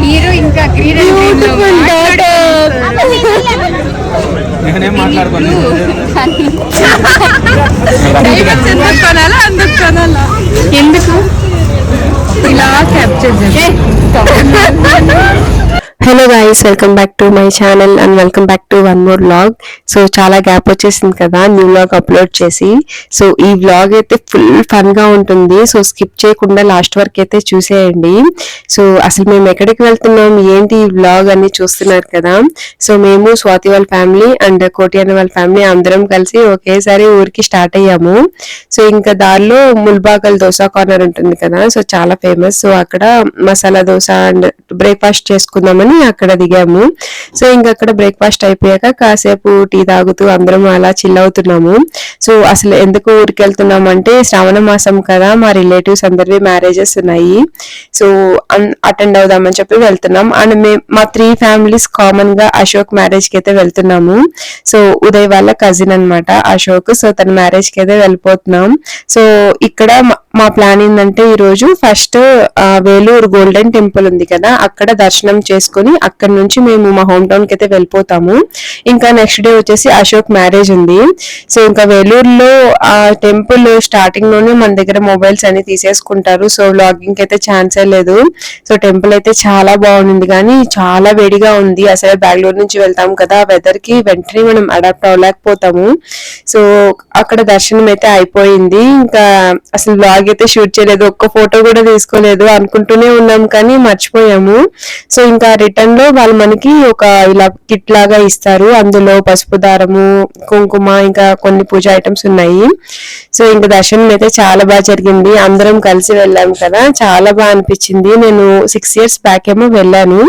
మీరు ఇంకా నేనేం మాట్లాడుకోను. ఎందుకు ఇలా capture hello guys, welcome back to my channel and welcome back to one more vlog. So చాలా గ్యాప్ వచ్చేసింది కదా న్యూ వ్లాగ్ అప్లోడ్ చేసి. సో ఈ వ్లాగ్ అయితే ఫుల్ ఫన్ గా ఉంటుంది. సో స్కిప్ చేయకుండా లాస్ట్ వరకు అయితే చూసేయండి. సో అసలు మేము ఎక్కడికి వెళ్తున్నాం ఏంటి ఈ వ్లాగ్ అని చూస్తున్నారు కదా. సో మేము స్వాతి వాళ్ళ ఫ్యామిలీ అండ్ కోటి అనే వాళ్ళ ఫ్యామిలీ అందరం కలిసి ఒకేసారి ఊరికి స్టార్ట్ అయ్యాము. సో ఇంకా దారిలో ముల్బాగల్ దోశ కార్నర్ ఉంటుంది కదా, సో చాలా ఫేమస్. సో అక్కడ మసాలా దోశ అండ్ బ్రేక్ఫాస్ట్ చేసుకుందామని అక్కడ దిగాము. సో ఇంకా అక్కడ బ్రేక్ఫాస్ట్ అయిపోయాక కాసేపు టీ తాగుతూ అందరం అలా చిల్ అవుతున్నాము. సో అసలు ఎందుకు ఊరికి వెళ్తున్నాం అంటే శ్రావణ మాసం కదా, మా రిలేటివ్స్ అందరివి మ్యారేజెస్ ఉన్నాయి. సో అటెండ్ అవుదామని చెప్పి వెళ్తున్నాం. అండ్ మా 3 ఫ్యామిలీస్ కామన్ గా అశోక్ మ్యారేజ్ కి అయితే వెళ్తున్నాము. సో ఉదయ్ వాళ్ళ కజిన్ అనమాట అశోక్. సో తన మ్యారేజ్ కి అయితే వెళ్ళిపోతున్నాం. సో ఇక్కడ మా ప్లాన్ ఏంటంటే ఈ రోజు ఫస్ట్ వేలూరు గోల్డెన్ టెంపుల్ ఉంది కదా, అక్కడ దర్శనం చేసుకుని అక్కడ నుంచి మేము మా హోమ్ టౌన్ కి అయితే వెళ్ళిపోతాము. ఇంకా నెక్స్ట్ డే వచ్చేసి అశోక్ మ్యారేజ్ ఉంది. సో ఇంకా వేలూరులో ఆ టెంపుల్ స్టార్టింగ్ లోనే మన దగ్గర మొబైల్స్ అన్ని తీసేసుకుంటారు. సో వ్లాగింగ్ అయితే ఛాన్సే లేదు. సో టెంపుల్ అయితే చాలా బాగుంది కానీ చాలా వేడిగా ఉంది. అసలు బెంగళూరు నుంచి వెళ్తాం కదా, వెదర్ కి వెంటనే మనం అడాప్ట్ అవ్వలేకపోతాము. సో అక్కడ దర్శనం అయితే అయిపోయింది. ఇంకా అసలు వ్లాగ్ అయితే షూట్ చేయలేదు, ఒక్క ఫోటో కూడా తీసుకోలేదు. అనుకుంటూనే ఉన్నాం కానీ మర్చిపోయాము. సో ఇంకా రిటర్న్ లో వాళ్ళు మనకి ఒక ఇలా కిట్ లాగా ఇస్తారు. అందులో పసుపు దారము, కుంకుమ, ఇంకా కొన్ని పూజ ఐటమ్స్ ఉన్నాయి. సో ఇంకా దర్శనం అయితే చాలా బాగా జరిగింది. అందరం కలిసి వెళ్ళాం కదా, చాలా బాగా అనిపించింది. నేను 6 years బ్యాక్ ఏమో వెళ్ళాను.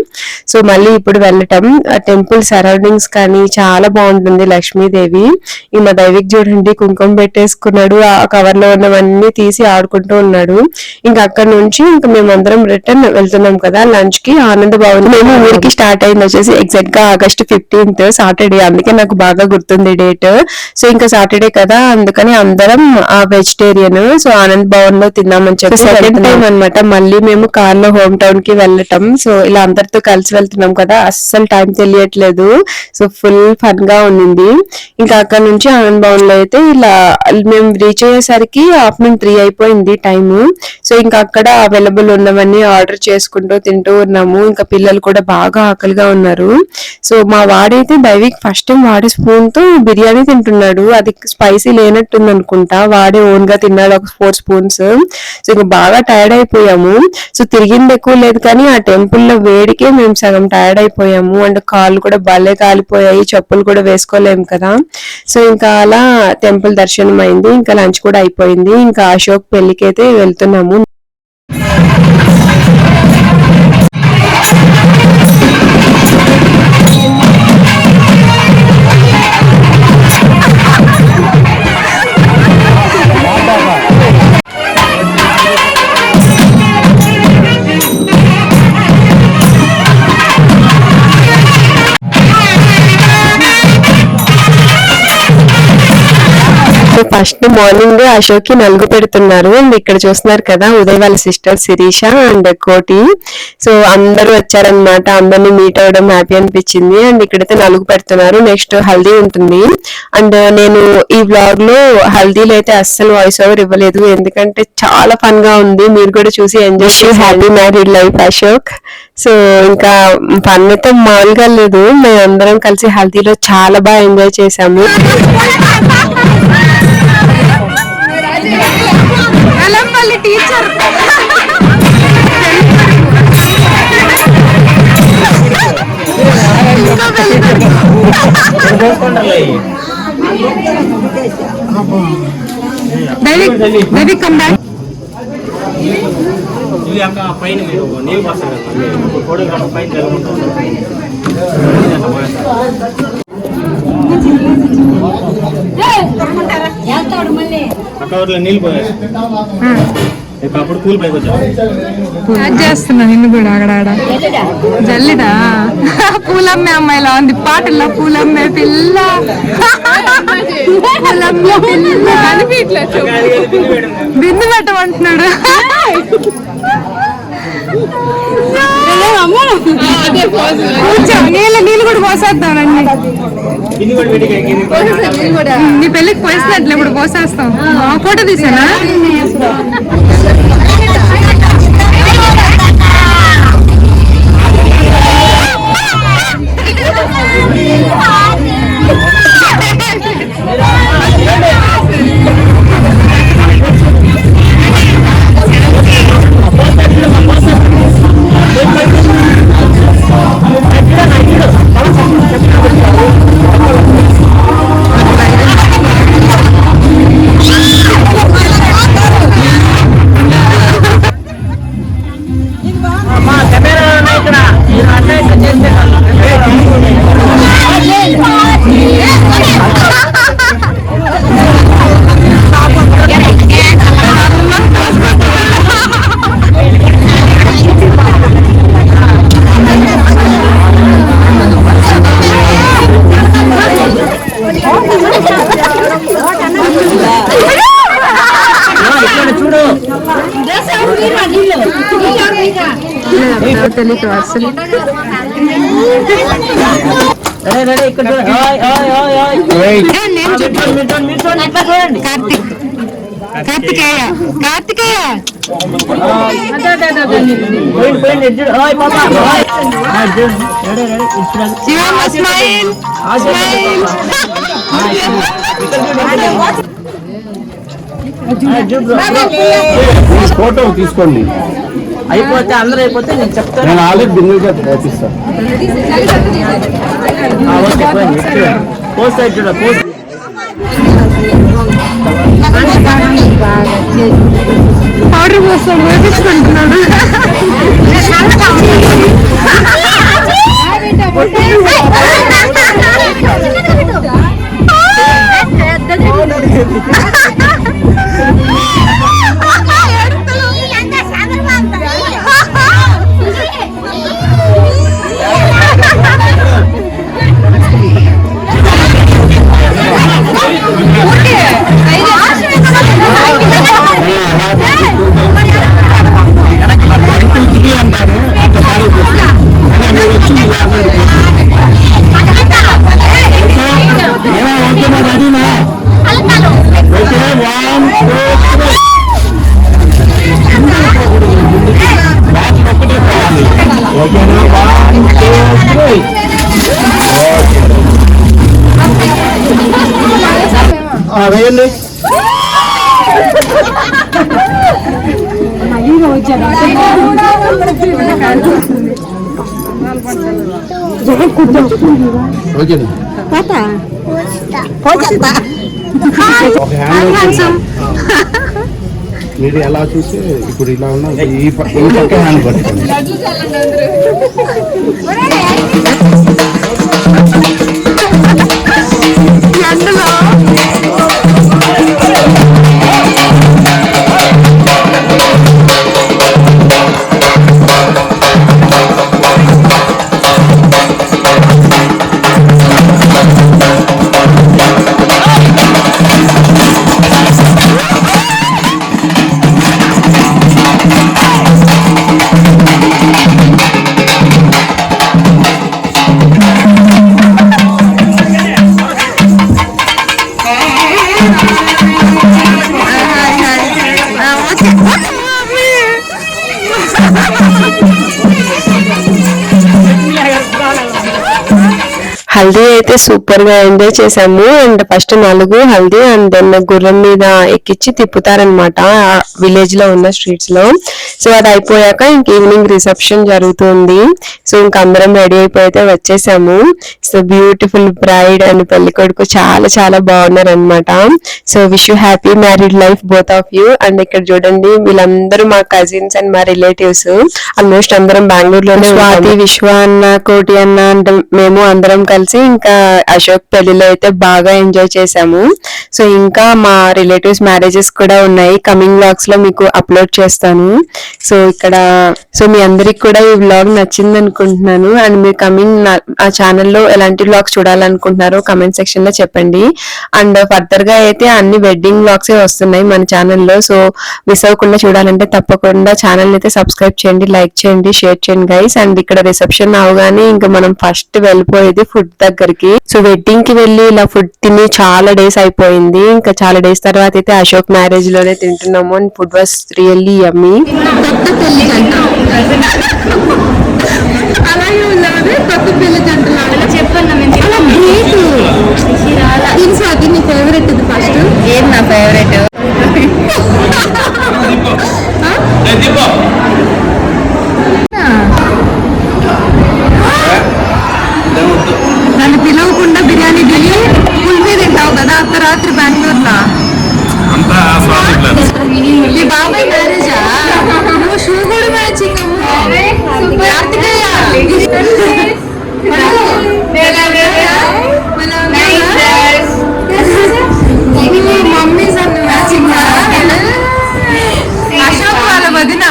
సో మళ్ళీ ఇప్పుడు వెళ్ళటం, టెంపుల్ సరౌండింగ్స్ కానీ చాలా బాగుంటుంది. లక్ష్మీదేవి ఈ మా దైవిక్ చూడండి కుంకుమ పెట్టేసుకున్నాడు, ఆ కవర్ లో ఉన్నవన్నీ తీసి ఆడుకుంటూ ఉన్నాడు. ఇంకా అక్కడ నుంచి ఇంకా మేమందరం రిటర్న్ వెళ్తున్నాం కదా లంచ్ కి ఆనంద భవన్. మేము ఊరికి స్టార్ట్ అయింది వచ్చేసి ఎగ్జాక్ట్ గా August 15th సాటర్డే, అందుకే నాకు బాగా గుర్తుంది డేట్. సో ఇంకా సాటర్డే కదా, అందుకని అందరం వెజిటేరియన్. సో ఆనంద్ భవన్ లో తిన్నామని చెప్పి సెకండ్ టైం అనమాట మళ్ళీ మేము కార్ లో హోమ్ టౌన్ కి వెళ్ళటం. సో ఇలా అందరితో కలిసి వెళ్తున్నాం కదా, అస్సలు టైం తెలియట్లేదు. సో ఫుల్ ఫన్ గా ఉంది. ఇంకా అక్కడ నుంచి ఆనంద్ భవన్ లో అయితే ఇలా మేము రీచ్ అయ్యేసరికి ఆఫ్టర్నూన్ 3 అయిపోయింది టైము. సో ఇంకా అక్కడ అవైలబుల్ ఉన్నవన్నీ ఆర్డర్ చేసుకుంటూ తింటూ ఉన్నాము. ఇంకా పిల్లలు కూడా బాగా ఆకలిగా ఉన్నారు. సో మా వాడైతే దైవిక్ ఫస్ట్ టైం వాడే స్పూన్ తో బిర్యానీ తింటున్నాడు. అది స్పైసీ లేనట్టుంది అనుకుంటా, వాడే ఓన్ గా తిన్నాడు ఒక 4 spoons. సో ఇంకా బాగా టైర్డ్ అయిపోయాము. సో తిరిగింది ఎక్కువ లేదు కానీ ఆ టెంపుల్ లో వేడికే మేము సగం టైర్డ్ అయిపోయాము. అండ్ కాళ్ళు కూడా భలే కాలిపోయాయి, చెప్పులు కూడా వేసుకోలేము కదా. సో ఇంకా అలా టెంపుల్ దర్శనం అయింది. ఇంకా లంచ్ కూడా అయిపోయింది. ఇంకా అశోక్ పెళ్లికి అయితే వెళ్తున్నాము. ఫస్ట్ మార్నింగ్ అశోక్ కి నలుగు పెడుతున్నారు. అండ్ ఇక్కడ చూస్తున్నారు కదా ఉదయ్ వాళ్ళ సిస్టర్ శిరీష అండ్ కోటి. సో అందరూ వచ్చారనమాట, అందరినీ మీట్ అవ్వడం హ్యాపీ అనిపించింది. అండ్ ఇక్కడైతే నలుగు పెడుతున్నారు. నెక్స్ట్ హల్దీ ఉంటుంది. అండ్ నేను ఈ వ్లాగ్ లో హల్దీలో అయితే అస్సలు వాయిస్ ఓవర్ ఇవ్వలేదు, ఎందుకంటే చాలా ఫన్ గా ఉంది. మీరు కూడా చూసి ఎంజాయ్ చేసి happy married life Ashok. So ఇంకా ఫన్ అయితే మామూలుగా లేదు. మేము అందరం కలిసి హల్దీలో చాలా బాగా ఎంజాయ్ చేసాము. Teacher Baby, come back. పైన నీళ్ళు పోస్తారు కవర్లో నీళ్ళు పోయారు. అప్పుడు కూల్ పైకి వచ్చా చేస్తున్నా నిన్ను కూడా అక్కడ జల్లిదా పూలమ్మే అమ్మాయిలా ఉంది పాటల్లో పూలమ్మే పిల్ల పూలమ్మే పిల్ల బిందు పెట్టమంటున్నాడు నీళ్ళు కూడా పోసేద్దాం నీ పెళ్ళికి పోసినట్లు ఇప్పుడు పోసేస్తాం ఫోటో తీసానా తెలియదు అసలు కార్తికేయ కార్తికేయ ఫోటో తీసుకోండి అయిపోతే అందరూ అయిపోతే నేను చెప్తాను. నేను ఆల్రెడీ బిందుగా ప్రయత్నిస్తాను. పోస్ట్ సైడ్ చూడ పోస్ట్ పౌడర్ పోస్తాడు వేపించుకుంటున్నాడు వేయండి. మీరు ఎలా చూస్తే ఇప్పుడు ఇలా ఉన్నా ఈ పక్క హ్యాండ్ పట్టుకోండి. హల్దీ అయితే సూపర్ గా ఎంజాయ్ చేసాము. And first 4 haldi and then గుర్రం మీద ఎక్కించి తిప్పుతారనమాట విలేజ్ లో ఉన్న స్ట్రీట్స్ లో. సో అది అయిపోయాక ఇంక ఈవినింగ్ రిసెప్షన్ జరుగుతుంది. సో ఇంక అందరం రెడీ అయిపోయితే వచ్చేసాము. సో బ్యూటిఫుల్ బ్రైడ్ అండ్ పెళ్లి కొడుకు చాలా చాలా బాగున్నారు అనమాట. So wish you happy married life both of you. And ఇక్కడ చూడండి వీళ్ళందరూ మా కజిన్స్ అండ్ మా రిలేటివ్స్, ఆల్మోస్ట్ అందరం బెంగళూరులోనే. స్వాతి, విశ్వ అన్న, కోటి అన్న అంటే మేము అందరం కలిసి ఇంకా అశోక్ పెళ్లిలో అయితే బాగా ఎంజాయ్ చేసాము. సో ఇంకా మా రిలేటివ్స్ మ్యారేజెస్ కూడా ఉన్నాయి, కమింగ్ వ్లాగ్స్ లో మీకు అప్లోడ్ చేస్తాను. సో ఇక్కడ మీ అందరికి కూడా ఈ వ్లాగ్ నచ్చింది అనుకుంటున్నాను. అండ్ మీరు కమింగ్ ఆ ఛానల్లో ఎలాంటి వ్లాగ్స్ చూడాలనుకుంటున్నారో కమెంట్ సెక్షన్ లో చెప్పండి. అండ్ ఫర్దర్ గా అయితే అన్ని వెడ్డింగ్ వ్లాగ్స్ వస్తున్నాయి మన ఛానల్లో. సో మిస్ అవ్వకుండా చూడాలంటే తప్పకుండా ఛానల్ అయితే సబ్స్క్రైబ్ చేయండి, లైక్ చేయండి, షేర్ చేయండి గైస్. అండ్ ఇక్కడ రిసెప్షన్ అవగానే ఇంకా మనం ఫస్ట్ వెళ్ళిపోయేది ఫుడ్ దగ్గరికి. సో వెడ్డింగ్ కి వెళ్ళి ఇలా ఫుడ్ తిని చాలా డేస్ అయిపోయింది. ఇంకా చాలా డేస్ తర్వాత అయితే అశోక్ మ్యారేజ్ లోనే తింటున్నాము. అండ్ ఫుడ్ వాస్ రియల్లీ యమ్మీ. అలాగే ఉన్నది కొత్త పెళ్లి జంటలు చెప్పండి. స్వాతి నీ ఫేవరెట్ ఇది ఫస్ట్ ఏం నా ఫేవరెట్ నన్ను పిలవకుండా బిర్యానీ తిని ఫుల్ మీద తింటావు కదా అర్ధరాత్రి బెంగళూరులో. మీ బాబాయ్ మ్యారేజా? షూ కూడా matching. Mummy son matching. Ashok వాళ్ళ వదిన.